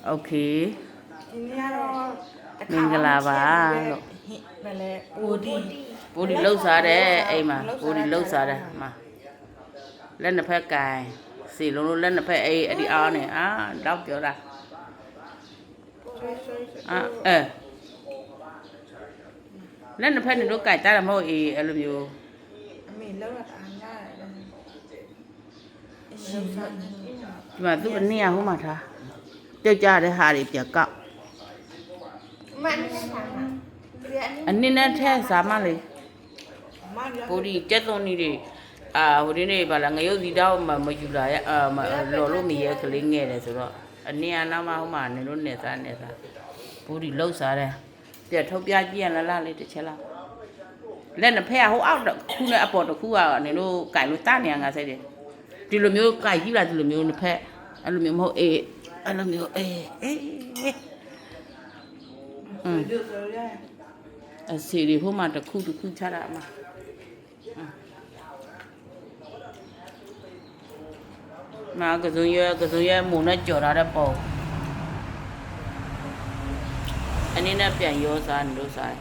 โอเคဒီနေ့ကတော့မင်္ဂလာပါလို့ဘယ်လဲပိုဒီလှုပ်စားတယ်အိမ်မှာပိုဒီလှုပ်စားတယ်မှာလက်နှစ်ဖက်ကင်စီလုံးလုံးလက်နှစ်ဖက်အဲ့ဒီအားနဲ့တော့ပြောတာလက်နှစ်ဖက်နဲ့တို့ကြိုက်တာမဟုတ်အေးအဲ့လိုမျိုးအမေလောက်တာအားရတယ်ဒီမှာသူ့အနေဟိုမှာထားကြောက်ကြတဲ့ဟာတွေပြကောက်မန်နဲ့ဆာမအနည်းနဲ့ထဲစားမလေပိုဒီကျက်သွန်နေတွေဟိုဒီနေ့ပါလားငရုတ်စီတောက်မယူလာရလော်လို့မရကလေးငဲ့တယ်ဆိုတော့အနည်းအနားမှာဟိုမှာနေလို့နေစားပိုဒီလှုပ်စားတယ်ပြထုတ်ပြကြည့်ရလားလေးတစ်ချက်လောက်လက်နှစ်ဖက်ကဟိုအောက်ခုနဲ့အပေါ်တစ်ခုကနေလို့ကြိုင်လို့တနေရငါစိတ်တယ်ဒီလိုမျိုးကြိုက်ကြည့်လားဒီလိုမျိုးနှစ်ဖက်အဲ့လိုမျိုးမဟုတ်အဲ့လိုမျိုးအစီရီဟိုမှာတစ်ခုချတာမှာမာကစုံရမုံနဲ့ကြော်ထားတဲ့ပုံအနည်းနဲ့ပြန်ရောစားနေလို့စား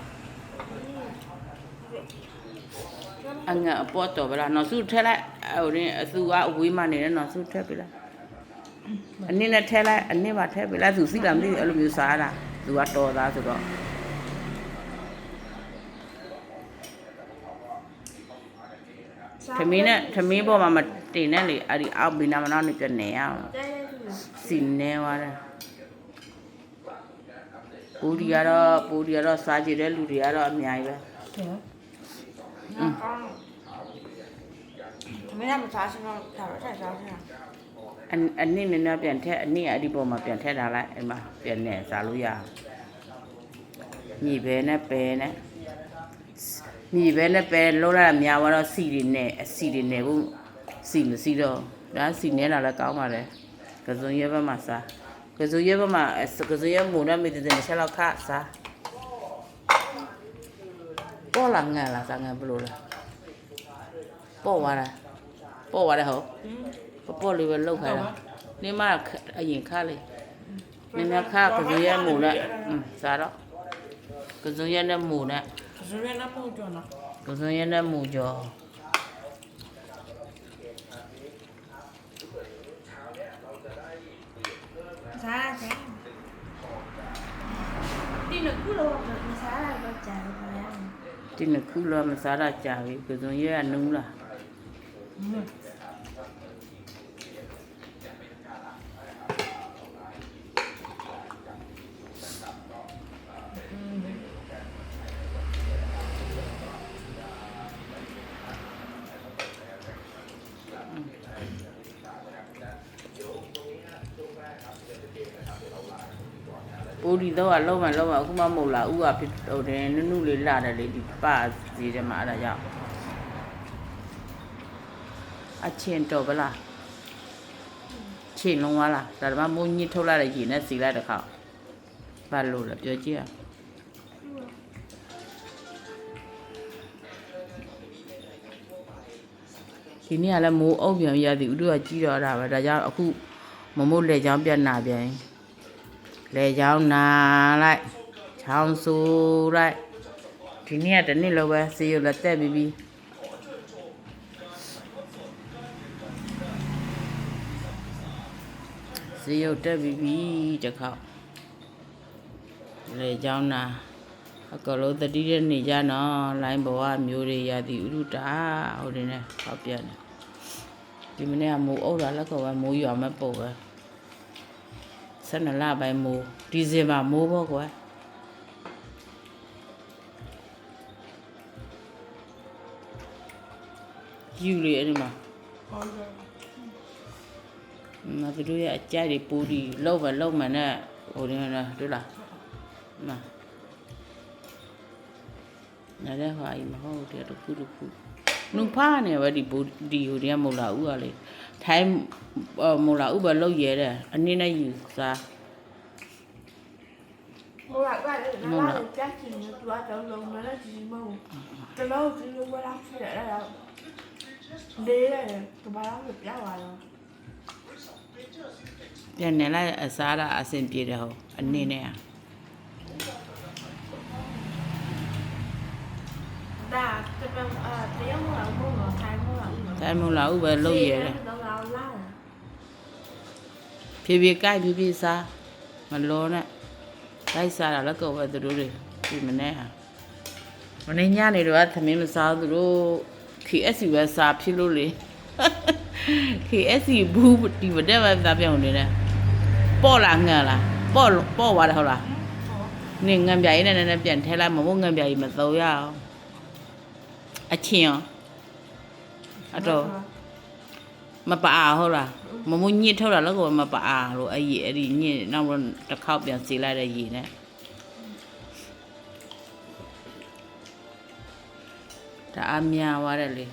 အငါအပေါ်တော့ဗလားနော်စုထက်လိုက်ဟိုရင်အစုကအဝေးမှနေတယ်နော်စုထက်ပြီလားအနည်းနဲ့ထက်လိုက်အနည်းပါထက်ပြီလားသူစီလာမသိအဲ့လိုမျိုးစားတာသူကတော်သားဆိုတော့ထမင်းပေါ်မှာမတင်နဲ့လေအဲ့ဒီအောက်ဘီနာမနောက်နေပြနေရအောင်စီနေသွားတယ်ပိုဒီကတော့စားကြည့်တဲ့လူတွေကတော့အများကြီးပဲမင်းကမစားစမ်းတော့ဒါတော့စားစမ်းအနည်းနဲ့ပြန်ထက်အနည်းအဲ့ဒီပေါ်မှာပြန်ထက်ထားလိုက်အဲ့မှာပြန်နေစားလို့ရညီပဲနဲ့ပဲနဲ့ညီပဲနဲ့ပဲလောရတာများသွားတော့စီတွေနဲ့အစီတွေနဲ့ဘူးစီမစီတော့ဒါစီနေတာလည်းကောင်းပါလေကစုံရဲဘက်မှာစားကစုံရဲဘက်မှာကစုံရဲမုံနဲ့မိတဲ့တစ်ချက်လောက်ခစားပေါ်လာငါလားစားငါဘလို့လားပေါ်သွားတယ်ဟုတ်ပေါ်လေးပဲလောက်ခိုင်းတာနေမအရင်ခလေနည်းနည်းခကစုံရဲမုံနဲ့စားတော့ကစုံရဲနဲ့မုံနဲ့ကစုံရဲနဲ့မုံကြော်နော်ကစုံရဲနဲ့မုံကြော်စားရတယ်ဒီနခုလောမစားရတော့ကြာတယ်ဗျာဒီနခုလောမစားရကြာပြီကစုံရဲကနုံးလားပိုဒီတော့လုံးဝအခုမှမဟုတ်လားဥကဖြစ်ဟိုတယ်နုနုလေးလာတယ်လေဒီပစီတယ်မှာအဲ့ဒါကြောင့်အချင်းတော့ဗလားချင်းလုံးသွားလားဒါမှမိုးညစ်ထုတ်လိုက်တဲ့ရေနဲ့စီလိုက်တဲ့ခါဘာလို့လဲပြောကြည့်ရဒီနေ့ကလည်းမိုးအုပ်ပြန်ရသည်ဥတို့ကကြီးတော့တာပဲဒါကြောင့်အခုမမို့လေချောင်းပြတ်နာပြန်လေချောင်းနာလိုက်ချောင်းဆူလိုက်ဒီနေ့ကတနေ့လောက်ပဲစီရလက်တက်ပြီးစီရတက်ပြီးတခေါက်လေချောင်းနာအကလုံးတတိတဲ့နေကြနော်လိုင်းဘဝမျိုးတွေရသည်ဥဒ္ဒတာဟိုတင်နဲ့ဟောပြနေဒီမနေ့ကမိုးအုပ်လာလက်ကောပဲမိုးရွာမဲ့ပုံပဲ12လပိုင်းမိုးဒီဇင်ဘာမိုးပေါ့ကွယ်ယူလေအဲ့ဒီမှာဟုတ်တယ်မသူတို့ရဲ့အကြိုက်တွေပိုးဒီလောက်မှနဲ့ဟိုတင်လားတွေ့လားမနားတဲ့ဟာကြီးမဟုတ်တယ်တခုနုဖားနေပဲဒီဟိုတင်မဟုတ်လားဥကလေထိုင်းမဟုတ်လားဥပဲလောက်ရဲတယ်အနည်းနဲ့ယူစား Cô lại qua đây nó lao được chắc thì nó qua cháu lồng nó là gì màu cái lâu thì nó qua lắm để đây là đi đây tụi ba lắm được giá hoài rồi ပြန်နေလိုက်အစားတာအဆင်ပြေတယ်ဟုတ်အနေနဲ့ ဒါတပံတရားမလားဘုံလားခိုင်းမလား တိုင်းမလားဥပဲလုံးရတယ် တော့လာလာ ဖြည်းဖြည်းကြိုက်ဖြည်းဖြည်းစားမလောနဲ့တိုက်စားတာလည်းကောပဲသူတို့တွေဒီမနေ့ဟာမနေ့ညနေတော့သမင်းမစားသူတို့ KSC ပဲစားဖြစ်လို့လေ KSC ဘူးဒီမတဲ့ပဲစားပြောင်းနေတယ်ပေါ့လားငန်လားပေါ့သွားတယ်ဟုတ်လားနင်ငံပြရေးနဲ့ပြန်ထဲလိုက်မဟုတ်ငံပြရေးမသုံးရအောင်အချင်းရောအတော့မပါဟုတ်လားမမညစ်ထုတ်တာလည်းကိုမပါလို့အဲ့ဒီညစ်နောက်တော့တစ်ခေါက်ပြန်စီလိုက်တဲ့ရေနဲ့ဒါအများသွားတယ်လေ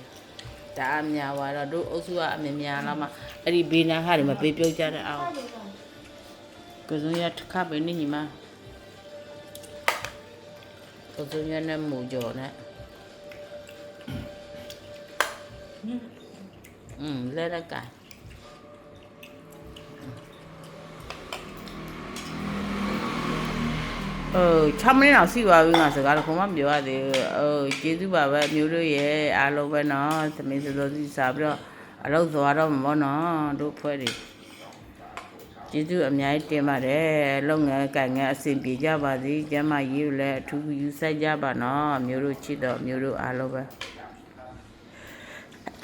ဒါအများသွားတော့တို့အုပ်စုကအမြင်များလာမှအဲ့ဒီဘေးနားဟာတွေမပေးပြုတ်ကြတဲ့အောင်ကိုစုံရတစ်ခါပဲနေညီမကိုစုံရနဲ့မူကြော်နဲ့လဲရက6မိနစ်လောက်ရှိပါပြီငါစကားတော့ဘုံမပြောရသေးဘူးကျေးဇူးပါပဲမျိုးတို့ရဲ့အားလုံးပဲနော်သမီးစောစီစားပြီးတော့အလုပ်သွားတော့မှာပေါ့နော်တို့ဖွဲ့တွေကျေးဇူးအများကြီးတင်ပါတယ်လုပ်ငန်းကိုင်ငန်းအဆင်ပြေကြပါစေကျမ်းမကြီးကိုလည်းအထူးယူဆိုင်ကြပါနော်မျိုးတို့ချစ်တော့မျိုးတို့အားလုံးပဲ